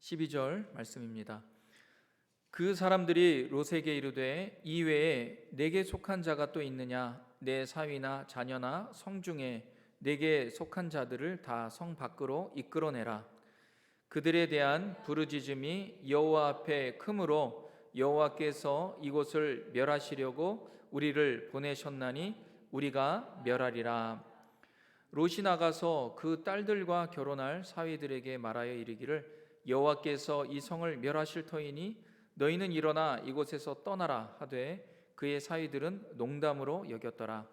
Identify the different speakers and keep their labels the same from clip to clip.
Speaker 1: 12절 말씀입니다. 그 사람들이 롯에게 이르되 이외에 내게 속한 자가 또 있느냐? 내 사위나 자녀나 성 중에 내게 속한 자들을 다 성 밖으로 이끌어내라. 그들에 대한 부르짖음이 여호와 앞에 크므로 여호와께서 이곳을 멸하시려고 우리를 보내셨나니 우리가 멸하리라. 롯이 나가서 그 딸들과 결혼할 사위들에게 말하여 이르기를 여호와께서 이 성을 멸하실 터이니 너희는 일어나 이곳에서 떠나라 하되 그의 사위들은 농담으로 여겼더라.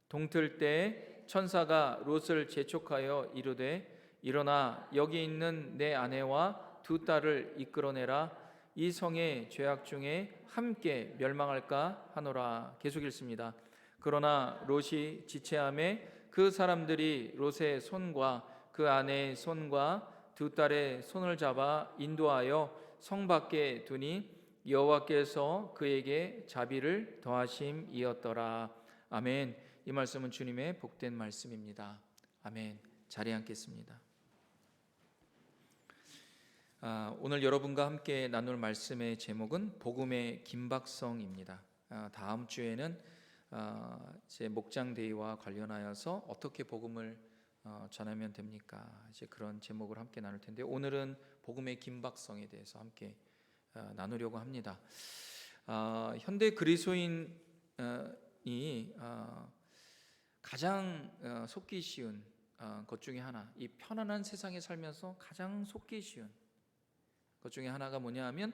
Speaker 1: 동틀 때에 천사가 롯을 재촉하여 이르되 일어나 여기 있는 내 아내와 두 딸을 이끌어내라. 이 성의 죄악 중에 함께 멸망할까 하노라. 계속 읽습니다. 그러나 롯이 지체함에 그 사람들이 롯의 손과 그 아내의 손과 두 딸의 손을 잡아 인도하여 성 밖에 두니 여호와께서 그에게 자비를 더하심이었더라. 아멘. 이 말씀은 주님의 복된 말씀입니다. 아멘. 자리에 앉겠습니다. 오늘 여러분과 함께 나눌 말씀의 제목은 복음의 긴박성입니다. 다음 주에는 제 목장데이와 관련하여서 어떻게 복음을 전하면 됩니까? 이제 그런 제목을 함께 나눌 텐데 오늘은 복음의 긴박성에 대해서 함께 나누려고 합니다. 현대 그리스도인이 가장 속기 쉬운 것 중에 하나, 이 편안한 세상에 살면서 가장 속기 쉬운 것 중에 하나가 뭐냐 하면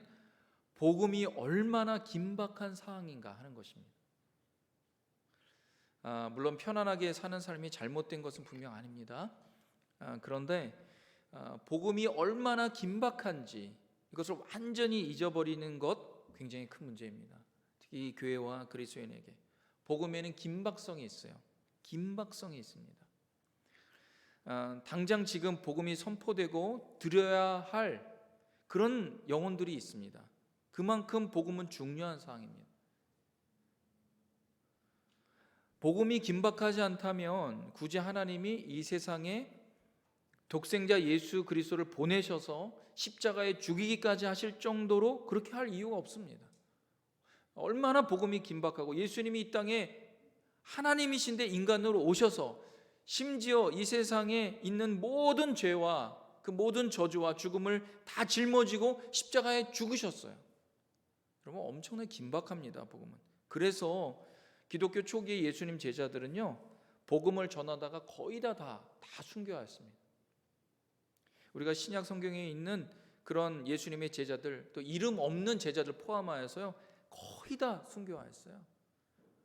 Speaker 1: 복음이 얼마나 긴박한 상황인가 하는 것입니다. 물론 편안하게 사는 삶이 잘못된 것은 분명 아닙니다. 그런데 복음이 얼마나 긴박한지 이것을 완전히 잊어버리는 것 굉장히 큰 문제입니다. 특히 이 교회와 그리스도인에게 복음에는 긴박성이 있어요. 긴박성이 있습니다. 당장 지금 복음이 선포되고 드려야 할 그런 영혼들이 있습니다. 그만큼 복음은 중요한 사항입니다. 복음이 긴박하지 않다면 굳이 하나님이 이 세상에 독생자 예수 그리스도를 보내셔서 십자가에 죽이기까지 하실 정도로 그렇게 할 이유가 없습니다. 얼마나 복음이 긴박하고 예수님이 이 땅에 하나님이신데 인간으로 오셔서 심지어 이 세상에 있는 모든 죄와 그 모든 저주와 죽음을 다 짊어지고 십자가에 죽으셨어요. 여러분 엄청나게 긴박합니다. 복음은. 그래서 기독교 초기의 예수님 제자들은요 복음을 전하다가 거의 다 순교하였습니다. 우리가 신약 성경에 있는 그런 예수님의 제자들, 또 이름 없는 제자들 포함하여서요 거의 다 순교하였어요.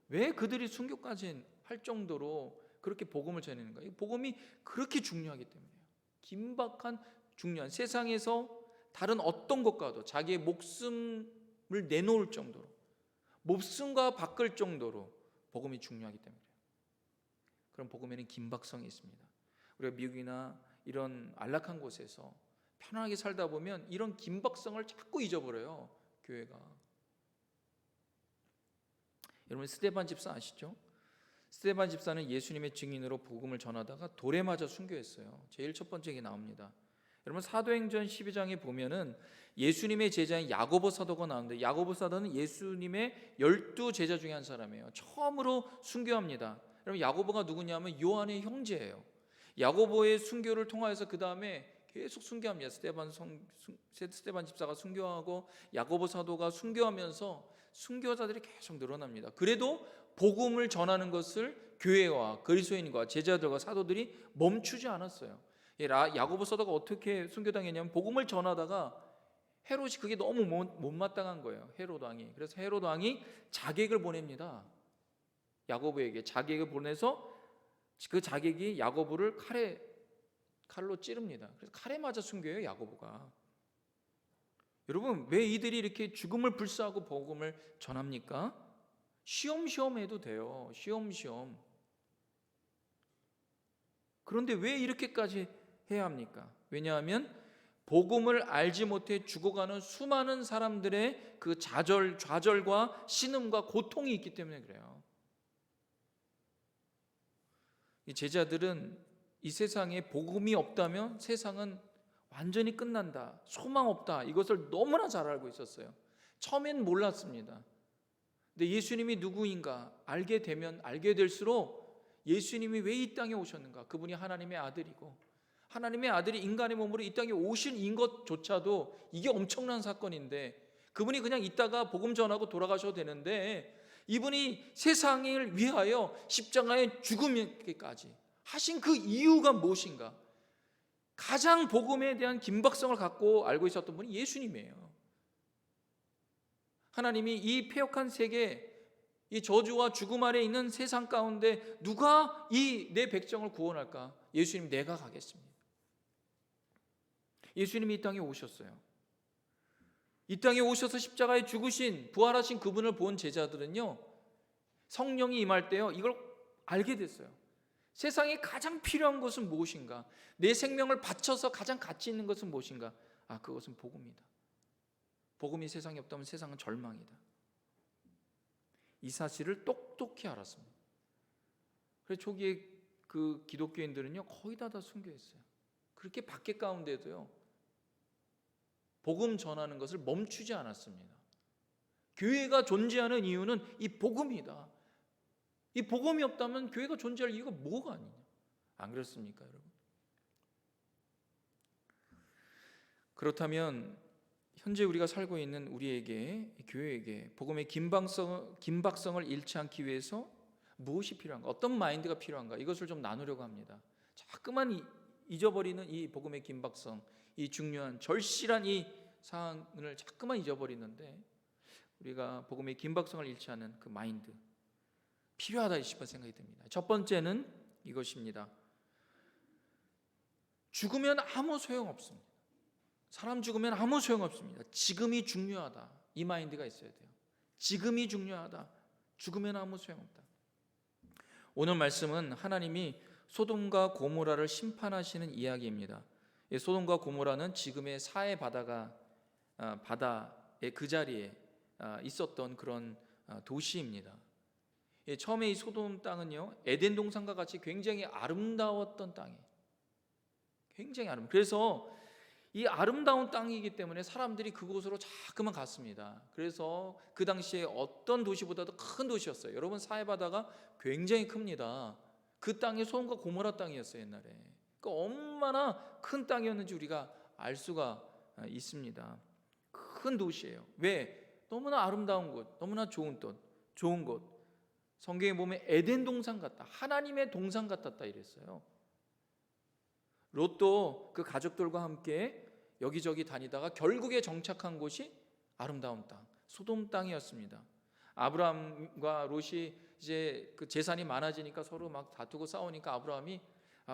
Speaker 1: 왜 그들이 순교까지 할 정도로 그렇게 복음을 전하는가? 이 복음이 그렇게 중요하기 때문이에요. 긴박한 중요한 세상에서 다른 어떤 것과도 자기의 목숨을 내놓을 정도로 목숨과 바꿀 정도로 복음이 중요하기 때문이에요. 그런 복음에는 긴박성이 있습니다. 우리가 미국이나 이런 안락한 곳에서 편하게 살다 보면 이런 긴박성을 자꾸 잊어버려요. 교회가. 여러분 스데반 집사 아시죠? 스데반 집사는 예수님의 증인으로 복음을 전하다가 돌에 맞아 순교했어요. 제일 첫 번째에 나옵니다. 여러분 사도행전 12장에 보면은 예수님의 제자인 야고보 사도가 나오는데 야고보 사도는 예수님의 12 제자 중에 한 사람이에요. 처음으로 순교합니다. 여러분 야고보가 누구냐면 요한의 형제예요. 야고보의 순교를 통하여서 그 다음에 계속 순교합니다. 스데반 집사가 순교하고 야고보 사도가 순교하면서 순교자들이 계속 늘어납니다. 그래도 복음을 전하는 것을 교회와 그리스도인과 제자들과 사도들이 멈추지 않았어요. 야고보 사도가 어떻게 순교당했냐면 복음을 전하다가 헤롯이 그게 너무 못마땅한 거예요. 헤롯 왕이. 그래서 헤롯 왕이 자객을 보냅니다. 야고보에게 자객을 보내서 그 자객이 야고보를 칼로 찌릅니다. 그래서 칼에 맞아 순교해요. 야고보가. 여러분 왜 이들이 이렇게 죽음을 불사하고 복음을 전합니까? 쉬엄쉬엄 해도 돼요. 쉬엄쉬엄. 그런데 왜 이렇게까지 해야 합니까? 왜냐하면 복음을 알지 못해 죽어가는 수많은 사람들의 그 좌절과 신음과 고통이 있기 때문에 그래요. 이 제자들은 이 세상에 복음이 없다면 세상은 완전히 끝난다, 소망 없다, 이것을 너무나 잘 알고 있었어요. 처음엔 몰랐습니다. 근데 예수님이 누구인가 알게 되면 알게 될수록 예수님이 왜 이 땅에 오셨는가, 그분이 하나님의 아들이고 하나님의 아들이 인간의 몸으로 이 땅에 오신 것조차도 이게 엄청난 사건인데, 그분이 그냥 있다가 복음 전하고 돌아가셔도 되는데 이분이 세상을 위하여 십자가에 죽음까지 하신 그 이유가 무엇인가, 가장 복음에 대한 긴박성을 갖고 알고 있었던 분이 예수님이에요. 하나님이 이 패역한 세계, 이 저주와 죽음 아래 있는 세상 가운데 누가 이 내 백성을 구원할까? 예수님, 내가 가겠습니다. 예수님이 이 땅에 오셨어요. 이 땅에 오셔서 십자가에 죽으신, 부활하신 그분을 본 제자들은요, 성령이 임할 때요, 이걸 알게 됐어요. 세상에 가장 필요한 것은 무엇인가? 내 생명을 바쳐서 가장 가치 있는 것은 무엇인가? 그것은 복음이다. 복음이 세상에 없다면 세상은 절망이다. 이 사실을 똑똑히 알았습니다. 그래서 초기에 그 기독교인들은요, 거의 다 순교했어요. 그렇게 밖에 가운데도요, 복음 전하는 것을 멈추지 않았습니다. 교회가 존재하는 이유는 이 복음이다. 이 복음이 없다면 교회가 존재할 이유가 뭐가 아니냐? 안 그렇습니까, 여러분? 그렇다면 현재 우리가 살고 있는 우리에게, 교회에게 복음의 긴박성을 잃지 않기 위해서 무엇이 필요한가? 어떤 마인드가 필요한가? 이것을 좀 나누려고 합니다. 자꾸만 잊어버리는 이 복음의 긴박성, 이 중요한 절실한 이 사항을 자꾸만 잊어버리는데, 우리가 복음의 긴박성을 잃지 않는 그 마인드 필요하다 싶은 생각이 듭니다. 첫 번째는 이것입니다. 죽으면 아무 소용없습니다. 사람 죽으면 아무 소용없습니다. 지금이 중요하다, 이 마인드가 있어야 돼요. 지금이 중요하다. 죽으면 아무 소용없다. 오늘 말씀은 하나님이 소돔과 고모라를 심판하시는 이야기입니다. 소돔과 고모라는 지금의 사해 바다의 그 자리에 있었던 그런 도시입니다. 처음에 이 소돔 땅은요, 에덴 동산과 같이 굉장히 아름다웠던 땅이에요. 굉장히 그래서 이 아름다운 땅이기 때문에 사람들이 그곳으로 자꾸만 갔습니다. 그래서 그 당시에 어떤 도시보다도 큰 도시였어요. 여러분, 사해 바다가 굉장히 큽니다. 그 땅이 소돔과 고모라 땅이었어요, 옛날에. 그러니까 얼마나 큰 땅이었는지 우리가 알 수가 있습니다. 큰 도시예요. 왜? 너무나 아름다운 곳, 너무나 좋은 곳. 성경에 보면 에덴 동산 같다, 하나님의 동산 같았다 이랬어요. 롯도 그 가족들과 함께 여기저기 다니다가 결국에 정착한 곳이 아름다운 땅, 소돔 땅이었습니다. 아브라함과 롯이 이제 그 재산이 많아지니까 서로 막 다투고 싸우니까 아브라함이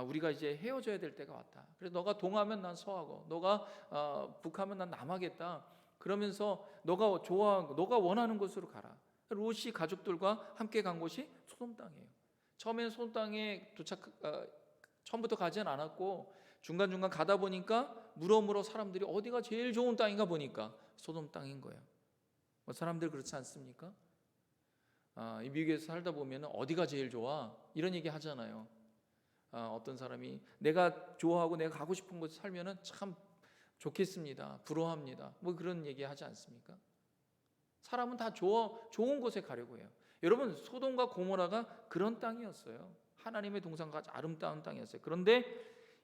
Speaker 1: 우리가 이제 헤어져야 될 때가 왔다. 그래서 너가 동하면 난 서하고, 너가 북하면 난 남하겠다. 그러면서 너가 좋아하고 너가 원하는 곳으로 가라. 롯이 가족들과 함께 간 곳이 소돔 땅이에요. 처음엔 소돔 땅에 처음부터 가지는 않았고 중간중간 가다 보니까 물어물어 사람들이 어디가 제일 좋은 땅인가 보니까 소돔 땅인 거예요. 사람들 그렇지 않습니까? 이 미국에서 살다 보면 어디가 제일 좋아? 이런 얘기 하잖아요. 어떤 사람이 내가 좋아하고 내가 가고 싶은 곳에 살면은 참 좋겠습니다, 부러워합니다, 뭐 그런 얘기 하지 않습니까? 사람은 다 좋은 곳에 가려고 해요. 여러분, 소돔과 고모라가 그런 땅이었어요. 하나님의 동산과 아름다운 땅이었어요. 그런데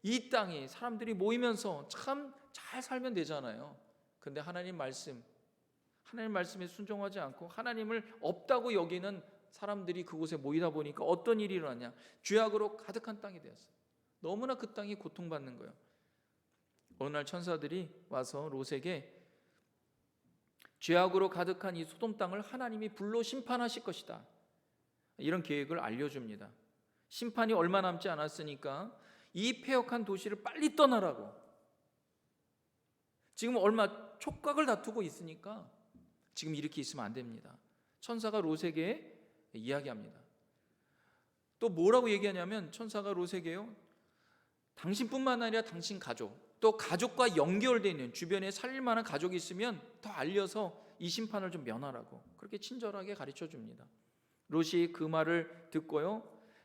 Speaker 1: 이 땅이 사람들이 모이면서 참 잘 살면 되잖아요. 그런데 하나님 말씀에 순종하지 않고 하나님을 없다고 여기는 사람들이 그곳에 모이다 보니까 어떤 일이 일어나냐? 죄악으로 가득한 땅이 되었어요. 너무나 그 땅이 고통받는 거예요. 어느 날 천사들이 와서 롯에게 죄악으로 가득한 이 소돔 땅을 하나님이 불로 심판하실 것이다, 이런 계획을 알려줍니다. 심판이 얼마 남지 않았으니까 이 패역한 도시를 빨리 떠나라고. 지금 얼마 촉각을 다투고 있으니까 지금 이렇게 있으면 안 됩니다. 천사가 롯에게 이야기합니다. 또 뭐라고 얘기하냐면 천사가 롯에게요, 당신뿐만 아니라 당신 가족, 또 가족과 연결되어 있는 주변에 살릴 만한 가족이 있으면 더 알려서 이 심판을 좀 면하라고 그렇게 친절하게 가르쳐 줍니다. 롯이 그 말을 듣고요,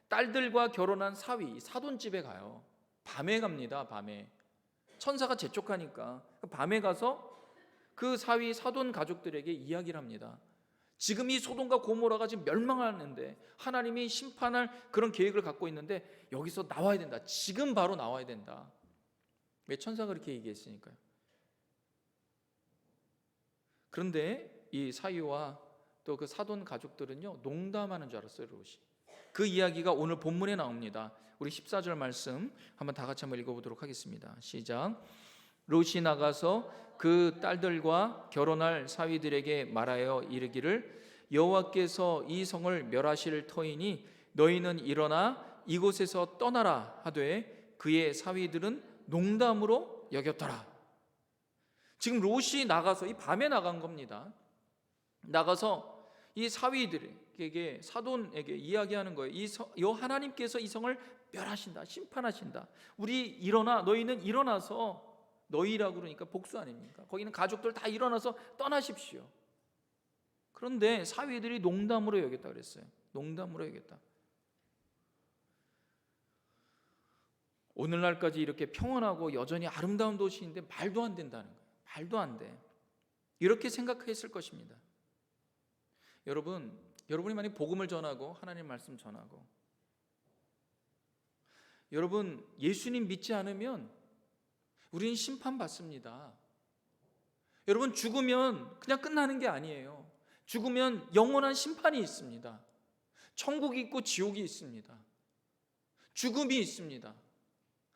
Speaker 1: 딸들과 결혼한 사돈집에 가요. 밤에 갑니다. 밤에. 천사가 재촉하니까 밤에 가서 그 사위 사돈 가족들에게 이야기를 합니다. 지금 이 소돔과 고모라가 지금 멸망하는데 하나님이 심판할 그런 계획을 갖고 있는데 여기서 나와야 된다. 지금 바로 나와야 된다. 왜? 천사가 그렇게 얘기했으니까요. 그런데 이 사위와 또 그 사돈 가족들은요, 농담하는 줄 알았어요. 롯이. 그 이야기가 오늘 본문에 나옵니다. 우리 14절 말씀 한번 다 같이 한번 읽어보도록 하겠습니다. 시작. 롯이 나가서 그 딸들과 결혼할 사위들에게 말하여 이르기를 여호와께서 이 성을 멸하실 터이니 너희는 일어나 이곳에서 떠나라 하되 그의 사위들은 농담으로 여겼더라. 지금 롯이 나가서 이 밤에 나간 겁니다. 나가서 이 사위들에게 사돈에게 이야기하는 거예요. 여 하나님께서 이 성을 멸하신다, 심판하신다. 우리 일어나, 너희는 일어나서, 너희라고 그러니까 복수 아닙니까? 거기는 가족들 다 일어나서 떠나십시오. 그런데 사위들이 농담으로 여겼다 그랬어요. 농담으로 여겼다. 오늘날까지 이렇게 평온하고 여전히 아름다운 도시인데 말도 안 된다는 거예요. 말도 안 돼. 이렇게 생각했을 것입니다. 여러분이 만약 복음을 전하고 하나님 말씀 전하고 여러분 예수님 믿지 않으면 우리는 심판받습니다. 여러분 죽으면 그냥 끝나는 게 아니에요. 죽으면 영원한 심판이 있습니다. 천국이 있고 지옥이 있습니다. 죽음이 있습니다.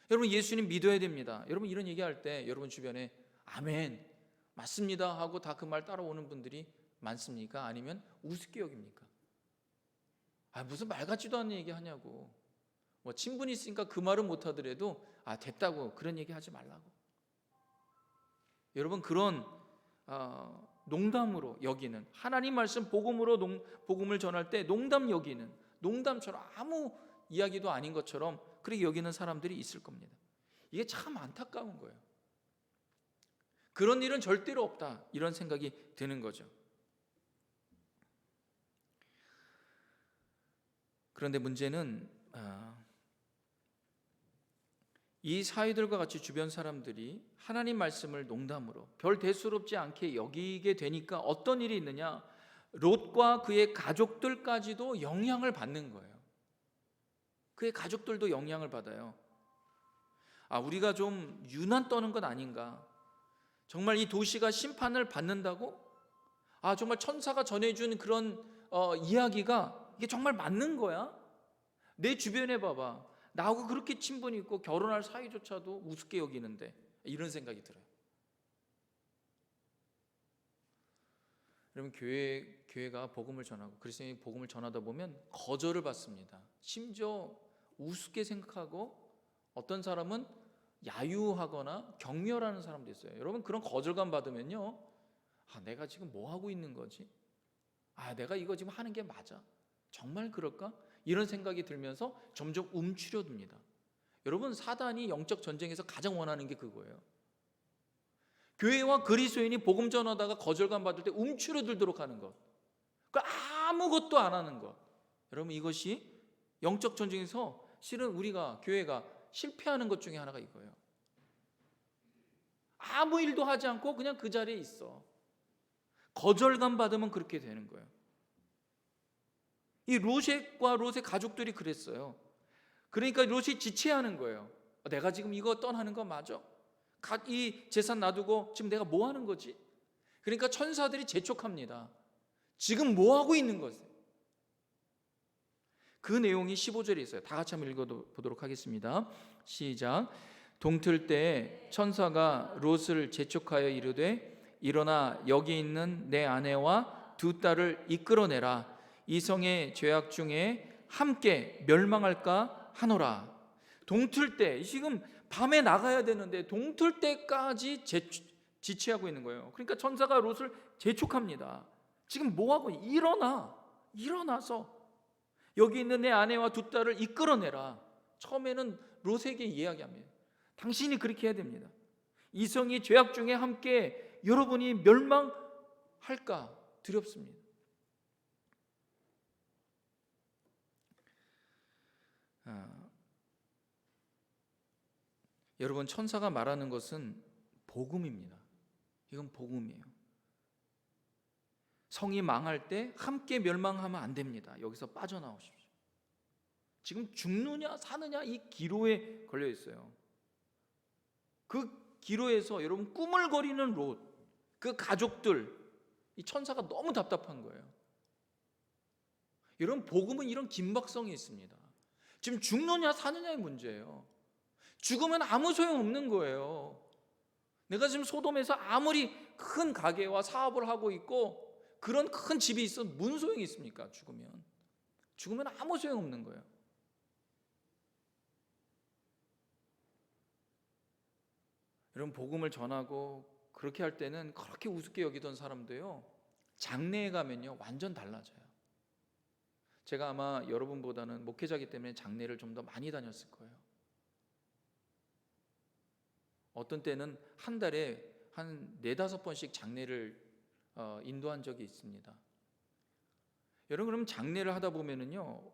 Speaker 1: 여러분 예수님 믿어야 됩니다. 여러분 이런 얘기할 때 여러분 주변에 아멘 맞습니다 하고 다 그 말 따라오는 분들이 많습니까? 아니면 우습게 여깁니까? 무슨 말 같지도 않은 얘기 하냐고. 뭐 친분이 있으니까 그 말은 못하더라도 됐다고 그런 얘기 하지 말라고. 여러분 그런 농담으로 여기는 하나님 말씀 복음으로 복음을 전할 때 농담 여기는 농담처럼 아무 이야기도 아닌 것처럼 그렇게 여기는 사람들이 있을 겁니다. 이게 참 안타까운 거예요. 그런 일은 절대로 없다 이런 생각이 드는 거죠. 그런데 문제는 이 사위들과 같이 주변 사람들이 하나님 말씀을 농담으로 별 대수롭지 않게 여기게 되니까 어떤 일이 있느냐, 롯과 그의 가족들까지도 영향을 받는 거예요. 그의 가족들도 영향을 받아요. 우리가 좀 유난 떠는 것 아닌가, 정말 이 도시가 심판을 받는다고? 정말 천사가 전해준 그런 이야기가 이게 정말 맞는 거야? 내 주변에 봐봐, 나하고 그렇게 친분이 있고 결혼할 사이조차도 우습게 여기는데, 이런 생각이 들어요. 여러분 교회가 복음을 전하고 그리스도인이 복음을 전하다 보면 거절을 받습니다. 심지어 우습게 생각하고 어떤 사람은 야유하거나 경멸하는 사람도 있어요. 여러분 그런 거절감 받으면요, 내가 지금 뭐 하고 있는 거지? 내가 이거 지금 하는 게 맞아? 정말 그럴까? 이런 생각이 들면서 점점 움츠려듭니다. 여러분 사단이 영적 전쟁에서 가장 원하는 게 그거예요. 교회와 그리스도인이 복음 전하다가 거절감 받을 때 움츠려들도록 하는 것, 아무것도 안 하는 것. 여러분 이것이 영적 전쟁에서 실은 우리가 교회가 실패하는 것 중에 하나가 이거예요. 아무 일도 하지 않고 그냥 그 자리에 있어. 거절감 받으면 그렇게 되는 거예요. 이 롯과 롯의 가족들이 그랬어요. 그러니까 롯이 지체하는 거예요. 내가 지금 이거 떠나는 거 맞아? 이 재산 놔두고 지금 내가 뭐 하는 거지? 그러니까 천사들이 재촉합니다. 지금 뭐 하고 있는 거지? 그 내용이 15절에 있어요. 다 같이 한번 읽어보도록 하겠습니다. 시작. 동틀 때 천사가 롯을 재촉하여 이르되 일어나 여기 있는 내 아내와 두 딸을 이끌어내라. 이 성의 죄악 중에 함께 멸망할까 하노라. 동틀 때, 지금 밤에 나가야 되는데 동틀 때까지 지체하고 있는 거예요. 그러니까 천사가 롯을 재촉합니다. 지금 뭐하고 일어나서 여기 있는 내 아내와 두 딸을 이끌어내라. 처음에는 롯에게 이야기합니다. 당신이 그렇게 해야 됩니다. 이 성이 죄악 중에 함께 여러분이 멸망할까 두렵습니다. 여러분, 천사가 말하는 것은 복음입니다. 이건 복음이에요. 성이 망할 때 함께 멸망하면 안 됩니다. 여기서 빠져나오십시오. 지금 죽느냐 사느냐 이 기로에 걸려 있어요. 그 기로에서 여러분 꾸물거리는 롯, 그 가족들, 이 천사가 너무 답답한 거예요. 여러분, 복음은 이런 긴박성이 있습니다. 지금 죽느냐 사느냐의 문제예요. 죽으면 아무 소용없는 거예요. 내가 지금 소돔에서 아무리 큰 가게와 사업을 하고 있고 그런 큰 집이 있어 무슨 소용이 있습니까? 죽으면 아무 소용없는 거예요. 여러분, 복음을 전하고 그렇게 할 때는 그렇게 우습게 여기던 사람도요, 장례에 가면요 완전 달라져요. 제가 아마 여러분보다는 목회자이기 때문에 장례를 좀 더 많이 다녔을 거예요. 어떤 때는 한 달에 한 4-5번씩 장례를 인도한 적이 있습니다. 여러분, 그럼 장례를 하다 보면은요,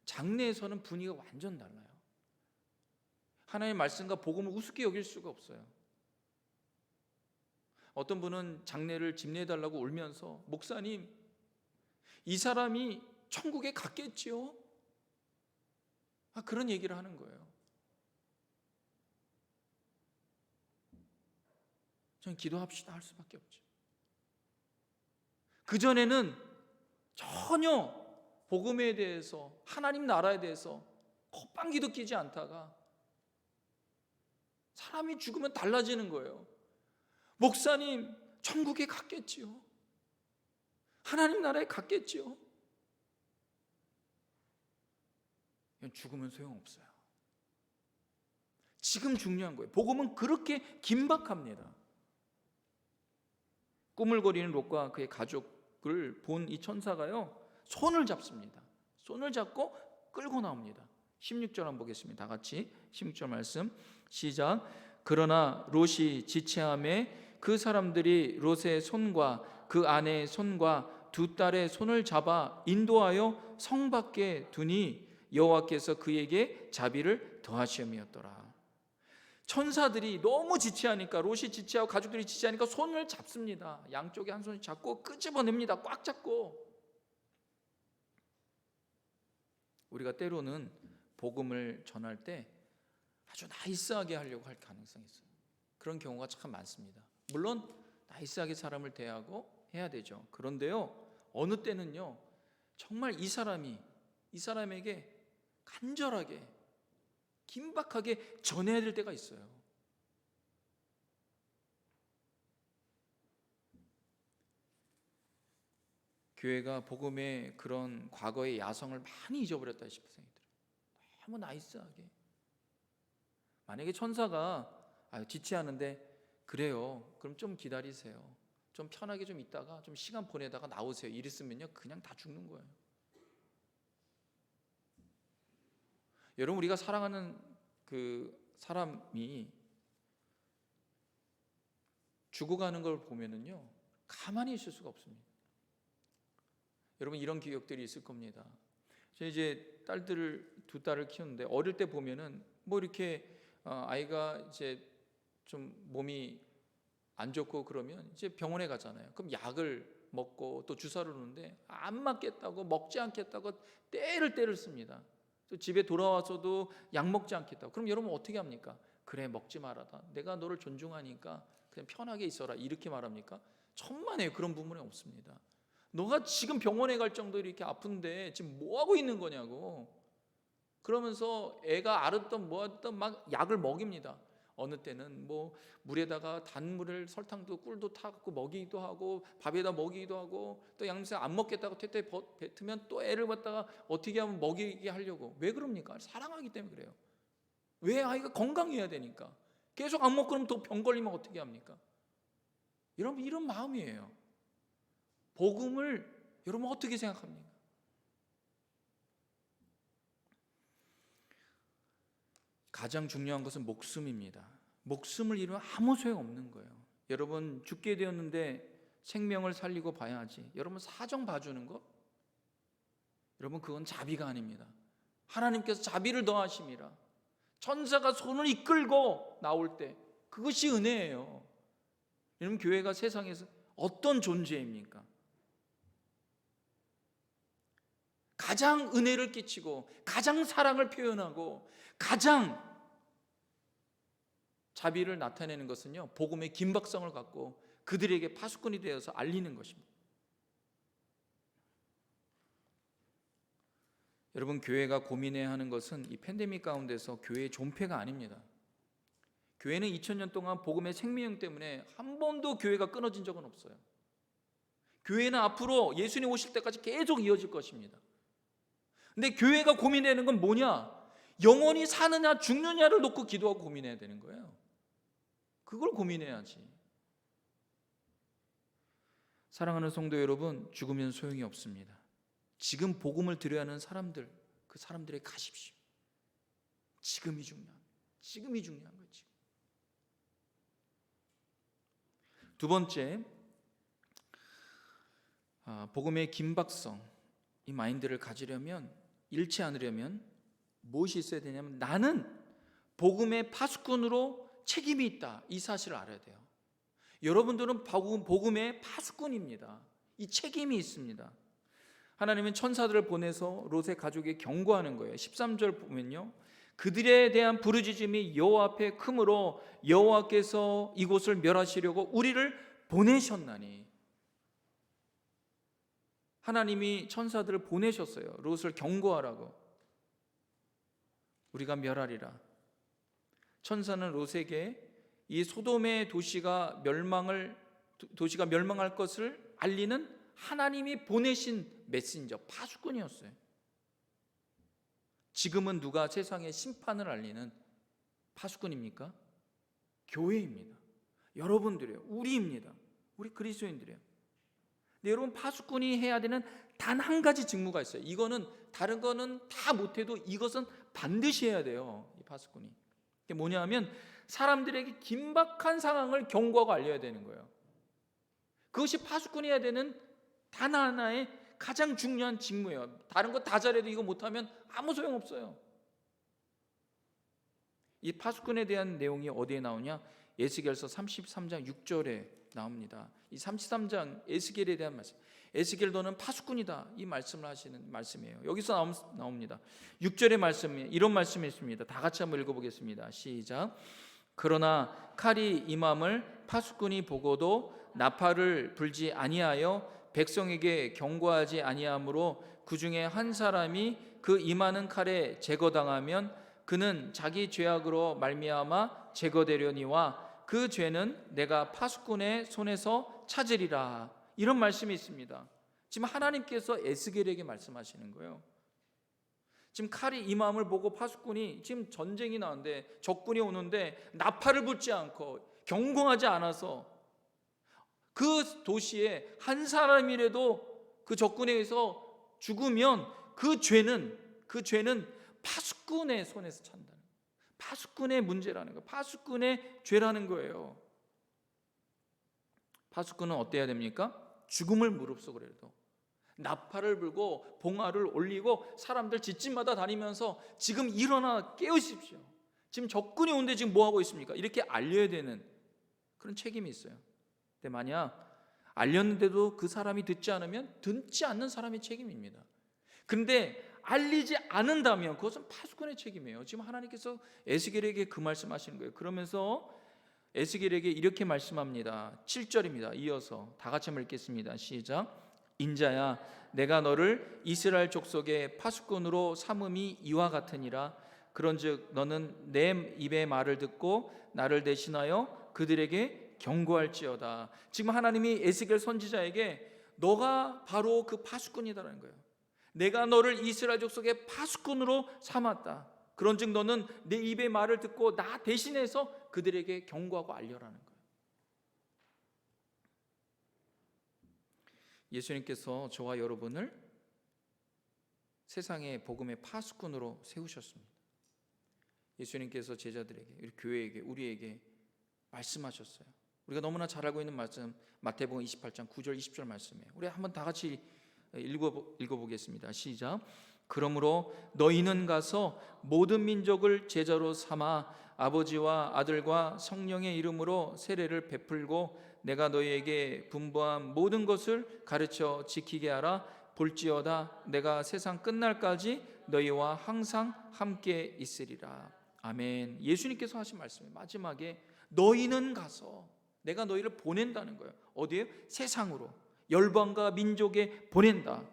Speaker 1: 장례에서는 분위기가 완전 달라요. 하나님의 말씀과 복음을 우습게 여길 수가 없어요. 어떤 분은 장례를 집례해달라고 울면서, 목사님, 이 사람이 천국에 갔겠지요? 그런 얘기를 하는 거예요. 저는 기도합시다 할 수밖에 없죠. 그전에는 전혀 복음에 대해서, 하나님 나라에 대해서 콧방귀도 끼지 않다가 사람이 죽으면 달라지는 거예요. 목사님, 천국에 갔겠지요? 하나님 나라에 갔겠지요? 죽으면 소용없어요. 지금 중요한 거예요. 복음은 그렇게 긴박합니다. 꾸물거리는 롯과 그의 가족을 본 이 천사가요, 손을 잡습니다. 손을 잡고 끌고 나옵니다. 16절 한번 보겠습니다. 다 같이 16절 말씀 시작. 그러나 롯이 지체함에 그 사람들이 롯의 손과 그 아내의 손과 두 딸의 손을 잡아 인도하여 성 밖에 두니 여호와께서 그에게 자비를 더하시음이었더라. 천사들이 너무 지체하니까, 롯이 지체하고 가족들이 지체하니까 손을 잡습니다. 양쪽에 한 손을 잡고 끄집어냅니다. 꽉 잡고. 우리가 때로는 복음을 전할 때 아주 나이스하게 하려고 할 가능성이 있어요. 그런 경우가 참 많습니다. 물론 나이스하게 사람을 대하고 해야 되죠. 그런데요, 어느 때는요, 정말 이 사람에게 간절하게, 긴박하게 전해야 될 때가 있어요. 교회가 복음의 그런 과거의 야성을 많이 잊어버렸다 싶은 생각이 들어요. 너무 나이스하게. 만약에 천사가 지체하는데, 그래요, 그럼 좀 기다리세요, 좀 편하게 좀 있다가 좀 시간 보내다가 나오세요, 이랬으면요 그냥 다 죽는 거예요. 여러분, 우리가 사랑하는 그 사람이 죽어가는 걸 보면은요 가만히 있을 수가 없습니다. 여러분, 이런 기억들이 있을 겁니다. 저 이제 두 딸을 키우는데, 어릴 때 보면은 뭐 이렇게 아이가 이제 좀 몸이 안 좋고 그러면 이제 병원에 가잖아요. 그럼 약을 먹고 또 주사를 놓는데 안 맞겠다고, 먹지 않겠다고 때를 씁니다. 또 집에 돌아와서도 약 먹지 않겠다고. 그럼 여러분 어떻게 합니까? 그래, 먹지 말아라, 내가 너를 존중하니까 그냥 편하게 있어라, 이렇게 말합니까? 천만에요, 그런 부분이 없습니다. 너가 지금 병원에 갈 정도로 이렇게 아픈데 지금 뭐 하고 있는 거냐고. 그러면서 애가 알았던 뭐했던 막 약을 먹입니다. 어느 때는 뭐 물에다가 단물을, 설탕도 꿀도 타갖고 먹이기도 하고, 밥에다 먹이기도 하고, 또 양세 안 먹겠다고 퇴퇴 뱉으면 또 애를 갖다가 어떻게 하면 먹이게 하려고. 왜 그럽니까? 사랑하기 때문에 그래요. 왜? 아이가 건강해야 되니까. 계속 안 먹고 그러면 또 병 걸리면 어떻게 합니까? 여러분, 이런 마음이에요. 복음을 여러분 어떻게 생각합니까? 가장 중요한 것은 목숨입니다. 목숨을 잃으면 아무 소용없는 거예요. 여러분, 죽게 되었는데 생명을 살리고 봐야지. 여러분, 사정 봐주는 것? 여러분, 그건 자비가 아닙니다. 하나님께서 자비를 더하심이라. 천사가 손을 이끌고 나올 때 그것이 은혜예요. 여러분, 교회가 세상에서 어떤 존재입니까? 가장 은혜를 끼치고 가장 사랑을 표현하고 가장 자비를 나타내는 것은요, 복음의 긴박성을 갖고 그들에게 파수꾼이 되어서 알리는 것입니다. 여러분, 교회가 고민해야 하는 것은 이 팬데믹 가운데서 교회의 존폐가 아닙니다. 교회는 2000년 동안 복음의 생명력 때문에 한 번도 교회가 끊어진 적은 없어요. 교회는 앞으로 예수님 오실 때까지 계속 이어질 것입니다. 근데 교회가 고민되는 건 뭐냐? 영원히 사느냐 죽느냐를 놓고 기도하고 고민해야 되는 거예요. 그걸 고민해야지. 사랑하는 성도 여러분, 죽으면 소용이 없습니다. 지금 복음을 들어야 하는 사람들, 그 사람들에게 가십시오. 지금이 중요한 거예요. 지금. 두 번째, 복음의 긴박성, 이 마인드를 가지려면, 잃지 않으려면 무엇이 있어야 되냐면, 나는 복음의 파수꾼으로 책임이 있다, 이 사실을 알아야 돼요. 여러분들은 복음의 파수꾼입니다. 이 책임이 있습니다. 하나님은 천사들을 보내서 롯의 가족에 경고하는 거예요. 13절 보면요, 그들에 대한 부르짖음이 여호와 앞에 크므로 여호와께서 이곳을 멸하시려고 우리를 보내셨나니. 하나님이 천사들을 보내셨어요. 롯을 경고하라고. 우리가 멸하리라. 천사는 롯에게 이 소돔의 도시가 멸망할 것을 알리는 하나님이 보내신 메신저, 파수꾼이었어요. 지금은 누가 세상의 심판을 알리는 파수꾼입니까? 교회입니다. 여러분들이에요. 우리입니다. 우리 그리스도인들이에요. 근데 여러분, 파수꾼이 해야 되는 단 한 가지 직무가 있어요. 이거는 다른 거는 다 못해도 이것은 반드시 해야 돼요. 이 파수꾼이. 이게 뭐냐면 사람들에게 긴박한 상황을 경고하고 알려야 되는 거예요. 그것이 파수꾼이 해야 되는 단 하나의 가장 중요한 직무예요. 다른 거 다 잘해도 이거 못하면 아무 소용없어요. 이 파수꾼에 대한 내용이 어디에 나오냐? 에스겔서 33장 6절에 나옵니다. 이 33장 에스겔에 대한 말씀. 에스겔 너는 파수꾼이다, 이 말씀을 하시는 말씀이에요. 여기서 나옵니다. 6절의 말씀이 이런 말씀이 있습니다. 다 같이 한번 읽어보겠습니다. 시작. 그러나 칼이 임함을 파수꾼이 보고도 나팔을 불지 아니하여 백성에게 경고하지 아니하므로 그 중에 한 사람이 그 임하는 칼에 제거당하면 그는 자기 죄악으로 말미암아 제거되려니와 그 죄는 내가 파수꾼의 손에서 찾으리라. 이런 말씀이 있습니다. 지금 하나님께서 에스겔에게 말씀하시는 거예요. 지금 칼이 임함을 보고 파수꾼이, 지금 전쟁이 나는데 적군이 오는데 나팔을 불지 않고 경고하지 않아서 그 도시에 한 사람이라도 그 적군에 의해서 죽으면 그 죄는 파수꾼의 손에서 찬다는 거예요. 파수꾼의 문제라는 거예요. 파수꾼의 죄라는 거예요. 파수꾼은 어때야 됩니까? 죽음을 무릅쓰고라도 나팔을 불고 봉화를 올리고 사람들 집집마다 다니면서 지금 일어나 깨우십시오. 지금 적군이 오는데 지금 뭐 하고 있습니까? 이렇게 알려야 되는 그런 책임이 있어요. 근데 만약 알렸는데도 그 사람이 듣지 않으면 듣지 않는 사람의 책임입니다. 근데 알리지 않는다면 그것은 파수꾼의 책임이에요. 지금 하나님께서 에스겔에게 그 말씀하시는 거예요. 그러면서 에스겔에게 이렇게 말씀합니다. 7절입니다. 이어서 다 같이 한번 읽겠습니다. 시작. 인자야, 내가 너를 이스라엘 족속의 파수꾼으로 삼음이 이와 같으니라. 그런즉 너는 내 입의 말을 듣고 나를 대신하여 그들에게 경고할지어다. 지금 하나님이 에스겔 선지자에게 너가 바로 그 파수꾼이다라는 거예요. 내가 너를 이스라엘 족속의 파수꾼으로 삼았다. 그런즉 너는 내 입의 말을 듣고 나 대신해서 그들에게 경고하고 알려라는 거예요. 예수님께서 저와 여러분을 세상의 복음의 파수꾼으로 세우셨습니다. 예수님께서 제자들에게, 우리 교회에게, 우리에게 말씀하셨어요. 우리가 너무나 잘 알고 있는 말씀, 마태복음 28장 9절 20절 말씀이에요. 우리 한번 다 같이 읽어보겠습니다. 시작. 그러므로 너희는 가서 모든 민족을 제자로 삼아 아버지와 아들과 성령의 이름으로 세례를 베풀고 내가 너희에게 분부한 모든 것을 가르쳐 지키게 하라. 볼지어다 내가 세상 끝날까지 너희와 항상 함께 있으리라. 아멘. 예수님께서 하신 말씀이 마지막에 너희는 가서, 내가 너희를 보낸다는 거예요. 어디에? 세상으로, 열방과 민족에 보낸다.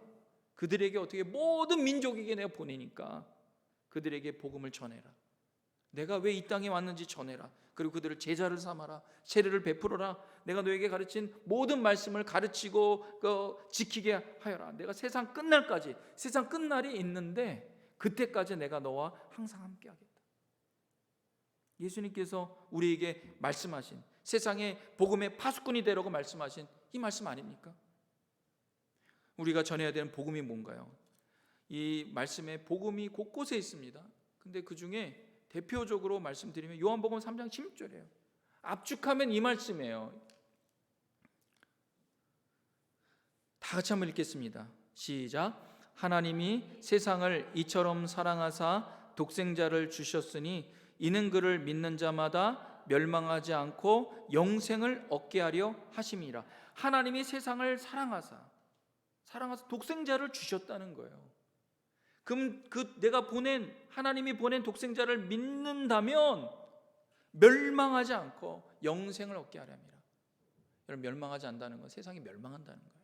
Speaker 1: 그들에게 어떻게, 모든 민족에게 내가 보내니까 그들에게 복음을 전해라. 내가 왜 이 땅에 왔는지 전해라. 그리고 그들을 제자를 삼아라. 세례를 베풀어라. 내가 너에게 가르친 모든 말씀을 가르치고 지키게 하여라. 내가 세상 끝날까지, 세상 끝날이 있는데 그때까지 내가 너와 항상 함께 하겠다. 예수님께서 우리에게 말씀하신, 세상의 복음의 파수꾼이 되라고 말씀하신 이 말씀 아닙니까? 우리가 전해야 되는 복음이 뭔가요? 이 말씀에 복음이 곳곳에 있습니다. 근데 그 중에 대표적으로 말씀드리면 요한복음 3장 16절이에요. 압축하면 이 말씀이에요. 다 같이 한번 읽겠습니다. 시작. 하나님이 세상을 이처럼 사랑하사 독생자를 주셨으니 이는 그를 믿는 자마다 멸망하지 않고 영생을 얻게 하려 하심이라. 하나님이 세상을 사랑하사 독생자를 주셨다는 거예요. 그럼 내가 보낸, 하나님이 보낸 독생자를 믿는다면 멸망하지 않고 영생을 얻게 하려 합니다. 여러분, 멸망하지 않는다는 건 세상이 멸망한다는 거예요.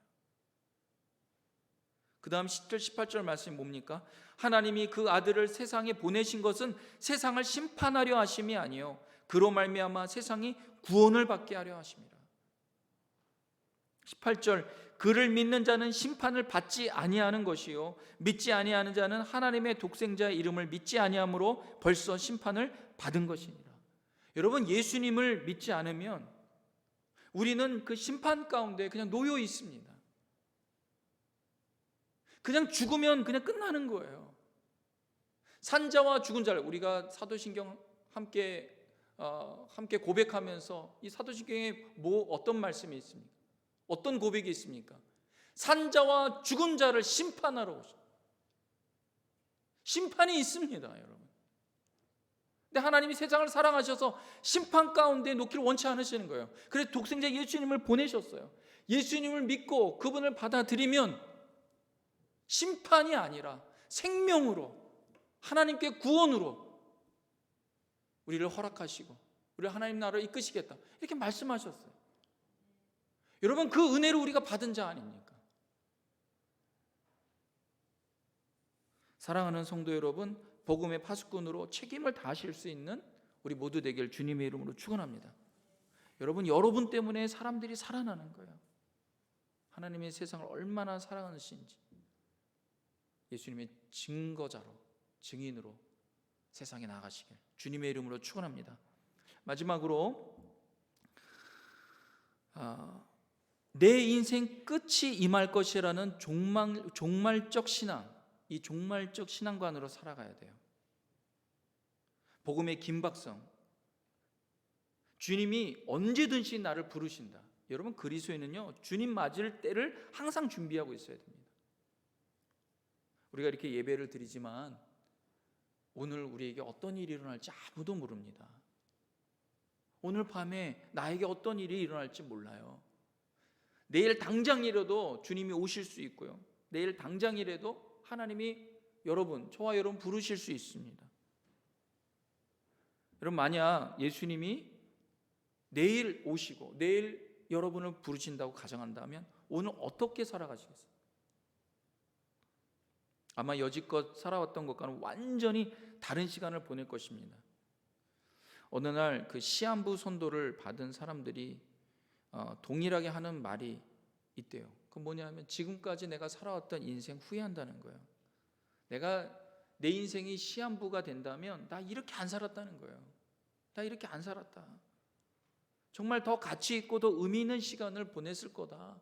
Speaker 1: 그 다음 10절 18절 말씀이 뭡니까? 하나님이 그 아들을 세상에 보내신 것은 세상을 심판하려 하심이 아니요 그로 말미암아 세상이 구원을 받게 하려 하심이라. 18절 그를 믿는 자는 심판을 받지 아니하는 것이요 믿지 아니하는 자는 하나님의 독생자의 이름을 믿지 아니함으로 벌써 심판을 받은 것이니라. 여러분, 예수님을 믿지 않으면 우리는 그 심판 가운데 그냥 놓여 있습니다. 그냥 죽으면 그냥 끝나는 거예요. 산자와 죽은 자를, 우리가 사도신경 함께 고백하면서 이 사도신경에 어떤 말씀이 있습니까? 어떤 고백이 있습니까? 산자와 죽은 자를 심판하러 오십니다. 심판이 있습니다, 여러분. 근데 하나님이 세상을 사랑하셔서 심판 가운데 놓기를 원치 않으시는 거예요. 그래서 독생자 예수님을 보내셨어요. 예수님을 믿고 그분을 받아들이면 심판이 아니라 생명으로, 하나님께 구원으로 우리를 허락하시고 우리를 하나님 나라로 이끄시겠다, 이렇게 말씀하셨어요. 여러분, 그 은혜를 우리가 받은 자 아닙니까? 사랑하는 성도 여러분, 복음의 파수꾼으로 책임을 다하실 수 있는 우리 모두 되길 주님의 이름으로 축원합니다. 여러분 때문에 사람들이 살아나는 거예요. 하나님의 세상을 얼마나 사랑하시는지 예수님의 증거자로, 증인으로 세상에 나가시길 주님의 이름으로 축원합니다. 마지막으로 내 인생 끝이 임할 것이라는 종말적 신앙, 이 종말적 신앙관으로 살아가야 돼요. 복음의 긴박성, 주님이 언제든지 나를 부르신다. 여러분, 그리스도인은요 주님 맞을 때를 항상 준비하고 있어야 됩니다. 우리가 이렇게 예배를 드리지만 오늘 우리에게 어떤 일이 일어날지 아무도 모릅니다. 오늘 밤에 나에게 어떤 일이 일어날지 몰라요. 내일 당장이라도 주님이 오실 수 있고요, 내일 당장이라도 하나님이 저와 여러분 부르실 수 있습니다. 여러분, 만약 예수님이 내일 오시고 내일 여러분을 부르신다고 가정한다면 오늘 어떻게 살아가시겠어요? 아마 여지껏 살아왔던 것과는 완전히 다른 시간을 보낼 것입니다. 어느 날 그 시한부 선도를 받은 사람들이 동일하게 하는 말이 있대요. 그건 뭐냐면 지금까지 내가 살아왔던 인생 후회한다는 거예요. 내 인생이 시한부가 된다면 나 이렇게 안 살았다는 거예요. 나 이렇게 안 살았다. 정말 더 가치 있고 더 의미 있는 시간을 보냈을 거다.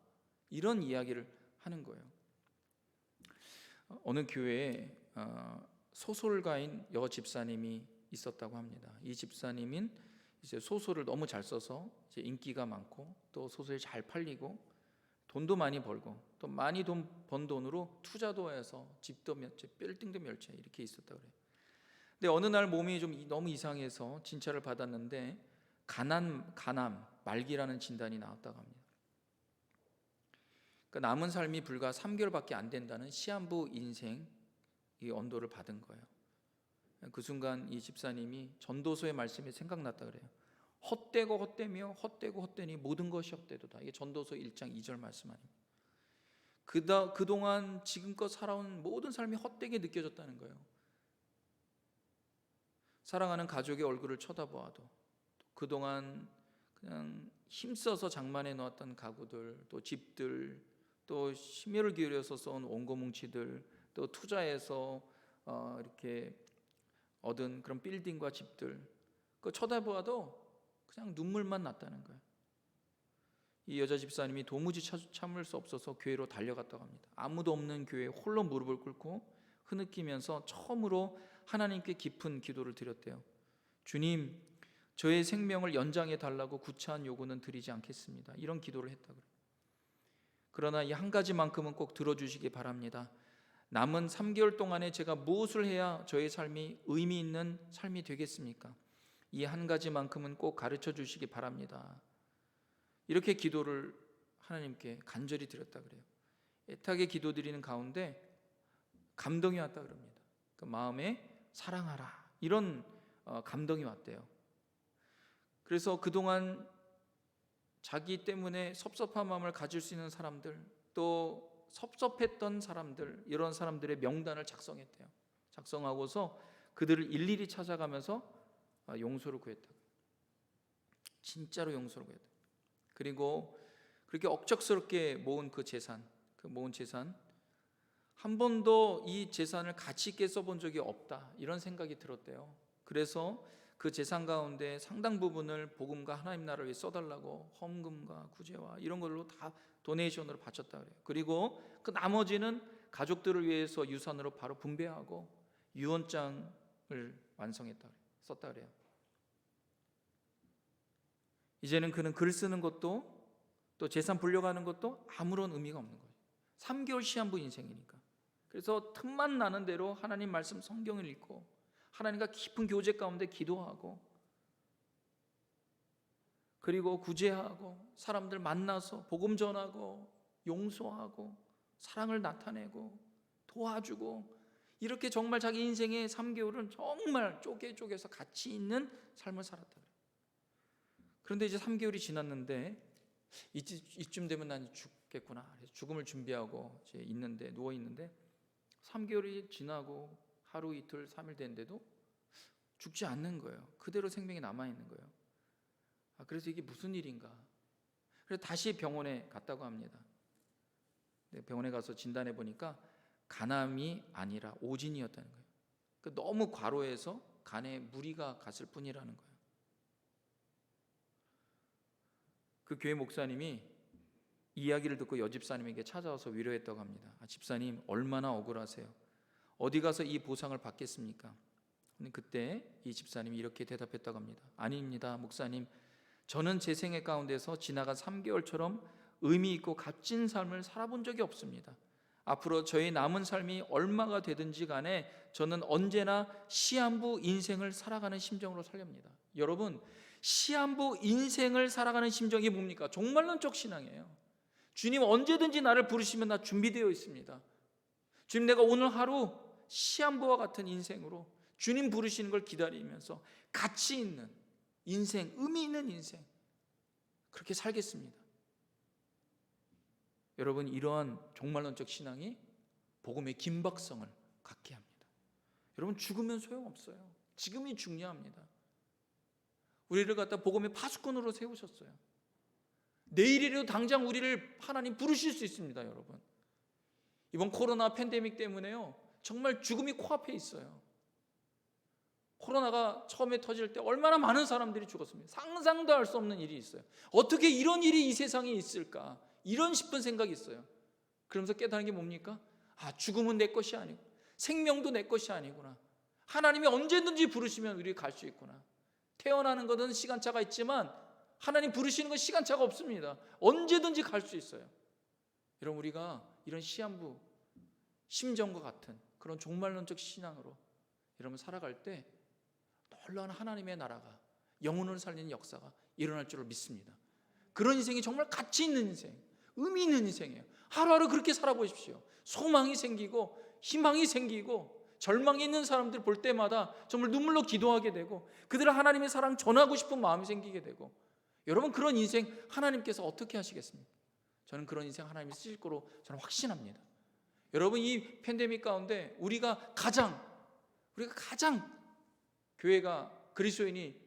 Speaker 1: 이런 이야기를 하는 거예요. 어느 교회에 소설가인 여 집사님이 있었다고 합니다. 이 집사님은 이제 소설을 너무 잘 써서 이제 인기가 많고 또 소설이 잘 팔리고 돈도 많이 벌고 또 많이 번 돈으로 투자도 해서 집도 몇 채, 빌딩도 몇 채 이렇게 있었다 그래요. 근데 어느 날 몸이 좀 너무 이상해서 진찰을 받았는데 간암, 말기라는 진단이 나왔다고 합니다. 그러니까 남은 삶이 불과 3개월밖에 안 된다는 시한부 인생 이 언도를 받은 거예요. 그 순간 이 집사님이 전도서의 말씀이 생각났다 그래요. 헛되고 헛되며 헛되고 헛되니 모든 것이 헛되도다. 이게 전도서 1장 2절 말씀 아닙니까? 그동안 지금껏 살아온 모든 삶이 헛되게 느껴졌다는 거예요. 사랑하는 가족의 얼굴을 쳐다보아도 그동안 그냥 힘써서 장만해 놓았던 가구들, 또 집들, 또 심혈을 기울여서 써온 원고뭉치들, 또 투자해서 이렇게 얻은 그런 빌딩과 집들, 그거 쳐다보아도 그냥 눈물만 났다는 거예요. 이 여자 집사님이 도무지 참을 수 없어서 교회로 달려갔다고 합니다. 아무도 없는 교회에 홀로 무릎을 꿇고 흐느끼면서 처음으로 하나님께 깊은 기도를 드렸대요. 주님, 저의 생명을 연장해 달라고 구차한 요구는 드리지 않겠습니다. 이런 기도를 했다고 그래요. 그러나 이 한 가지만큼은 꼭 들어주시기 바랍니다. 남은 3개월 동안에 제가 무엇을 해야 저의 삶이 의미 있는 삶이 되겠습니까? 이 한 가지만큼은 꼭 가르쳐 주시기 바랍니다. 이렇게 기도를 하나님께 간절히 드렸다 그래요. 애타게 기도드리는 가운데 감동이 왔다 그럽니다. 그 마음에 사랑하라 이런 감동이 왔대요. 그래서 그동안 자기 때문에 섭섭한 마음을 가질 수 있는 사람들, 또 섭섭했던 사람들, 이런 사람들의 명단을 작성했대요. 작성하고서 그들을 일일이 찾아가면서 용서를 구했다. 진짜로 용서를 구했다. 그리고 그렇게 억척스럽게 모은 그 모은 재산 한 번도 이 재산을 가치 있게 써본 적이 없다, 이런 생각이 들었대요. 그래서 그 재산 가운데 상당 부분을 복음과 하나님 나라를 위해 써달라고 헌금과 구제와 이런 걸로 다 도네이션으로 바쳤다 그래요. 그리고 그 나머지는 가족들을 위해서 유산으로 바로 분배하고 유언장을 완성했다 그래요. 썼다 그래요. 이제는 그는 글 쓰는 것도 또 재산 불려가는 것도 아무런 의미가 없는 거예요. 3개월 시한부 인생이니까. 그래서 틈만 나는 대로 하나님 말씀 성경을 읽고 하나님과 깊은 교제 가운데 기도하고 그리고 구제하고 사람들 만나서 복음 전하고 용서하고 사랑을 나타내고 도와주고 이렇게 정말 자기 인생의 3개월은 정말 쪼개서 가치 있는 삶을 살았다. 그런데 이제 3개월이 지났는데 이쯤 되면 난 죽겠구나. 그래서 죽음을 준비하고 이제 있는데 누워 있는데 3개월이 지나고 하루 이틀 3일 됐는데도 죽지 않는 거예요. 그대로 생명이 남아 있는 거예요. 그래서 이게 무슨 일인가? 그래서 다시 병원에 갔다고 합니다. 병원에 가서 진단해 보니까 간암이 아니라 오진이었다는 거예요. 그러니까 너무 과로해서 간에 무리가 갔을 뿐이라는 거예요. 그 교회 목사님이 이야기를 듣고 여집사님에게 찾아와서 위로했다고 합니다. 집사님 얼마나 억울하세요? 어디 가서 이 보상을 받겠습니까? 그때 이 집사님이 이렇게 대답했다고 합니다. 아닙니다 목사님, 저는 제 생애 가운데서 지나간 3개월처럼 의미 있고 값진 삶을 살아본 적이 없습니다. 앞으로 저의 남은 삶이 얼마가 되든지 간에 저는 언제나 시한부 인생을 살아가는 심정으로 살렵니다. 여러분, 시한부 인생을 살아가는 심정이 뭡니까? 종말론적 신앙이에요. 주님 언제든지 나를 부르시면 나 준비되어 있습니다. 주님, 내가 오늘 하루 시한부와 같은 인생으로 주님 부르시는 걸 기다리면서 가치 있는 인생, 의미 있는 인생 그렇게 살겠습니다. 여러분, 이러한 종말론적 신앙이 복음의 긴박성을 갖게 합니다. 여러분, 죽으면 소용없어요. 지금이 중요합니다. 우리를 갖다 복음의 파수꾼으로 세우셨어요. 내일이라도 당장 우리를 하나님 부르실 수 있습니다. 여러분, 이번 코로나 팬데믹 때문에요 정말 죽음이 코앞에 있어요. 코로나가 처음에 터질 때 얼마나 많은 사람들이 죽었습니다. 상상도 할 수 없는 일이 있어요. 어떻게 이런 일이 이 세상에 있을까, 이런 싶은 생각이 있어요. 그러면서 깨달은 게 뭡니까? 죽음은 내 것이 아니고 생명도 내 것이 아니구나. 하나님이 언제든지 부르시면 우리 갈 수 있구나. 태어나는 것은 시간차가 있지만 하나님 부르시는 건 시간차가 없습니다. 언제든지 갈 수 있어요. 여러분, 우리가 이런 시한부 심정과 같은 그런 종말론적 신앙으로 여러분 살아갈 때 놀라운 하나님의 나라가, 영혼을 살리는 역사가 일어날 줄을 믿습니다. 그런 인생이 정말 가치 있는 인생, 의미 있는 인생이에요. 하루하루 그렇게 살아보십시오. 소망이 생기고 희망이 생기고 절망이 있는 사람들 볼 때마다 정말 눈물로 기도하게 되고 그들을 하나님의 사랑 전하고 싶은 마음이 생기게 되고, 여러분, 그런 인생 하나님께서 어떻게 하시겠습니까? 저는 그런 인생 하나님이 쓰실 거로 저는 확신합니다. 여러분, 이 팬데믹 가운데 우리가 가장 교회가, 그리스도인이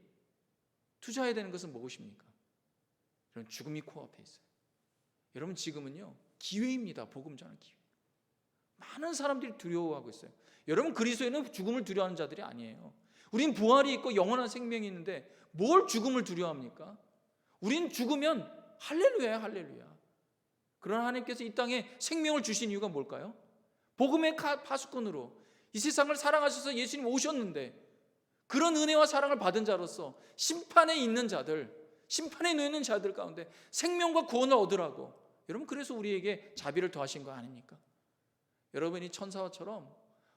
Speaker 1: 투자해야 되는 것은 무엇입니까? 여러분, 죽음이 코앞에 있어요. 여러분, 지금은요 기회입니다. 복음 전할 기회. 많은 사람들이 두려워하고 있어요. 여러분, 그리스도인은 죽음을 두려워하는 자들이 아니에요. 우린 부활이 있고 영원한 생명이 있는데 뭘 죽음을 두려워합니까? 우린 죽으면 할렐루야야, 할렐루야. 그러나 하나님께서 이 땅에 생명을 주신 이유가 뭘까요? 복음의 파수꾼으로 이 세상을 사랑하셔서 예수님 오셨는데, 그런 은혜와 사랑을 받은 자로서 심판에 있는 자들, 심판에 놓이는 자들 가운데 생명과 구원을 얻으라고, 여러분, 그래서 우리에게 자비를 더하신 거 아닙니까? 여러분이 천사처럼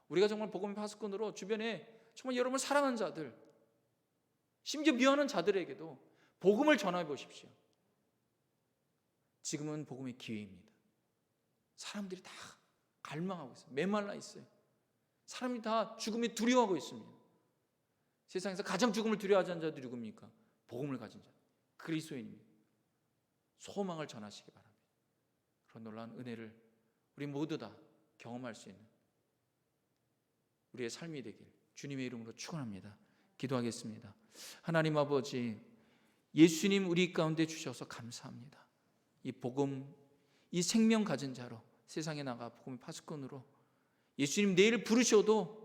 Speaker 1: 우리가 정말 복음의 파수꾼으로 주변에 정말 여러분을 사랑하는 자들, 심지어 미워하는 자들에게도 복음을 전해 보십시오. 지금은 복음의 기회입니다. 사람들이 다 갈망하고 있어요. 메말라 있어요. 사람이 다 죽음에 두려워하고 있습니다. 세상에서 가장 죽음을 두려워하지 않는 자들이 누굽니까? 복음을 가진 자, 그리스도인입니다. 소망을 전하시기 바랍니다. 그런 놀라운 은혜를 우리 모두 다 경험할 수 있는 우리의 삶이 되길 주님의 이름으로 축원합니다. 기도하겠습니다. 하나님 아버지, 예수님 우리 가운데 주셔서 감사합니다. 이 복음, 이 생명 가진 자로 세상에 나가 복음의 파수꾼으로 예수님 내일 부르셔도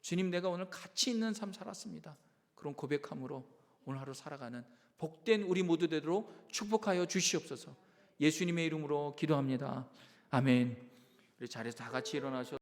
Speaker 1: 주님, 내가 오늘 가치 있는 삶 살았습니다, 그런 고백함으로 오늘 하루 살아가는 복된 우리 모두 되도록 축복하여 주시옵소서. 예수님의 이름으로 기도합니다. 아멘. 우리 자리에서 다 같이 일어나셔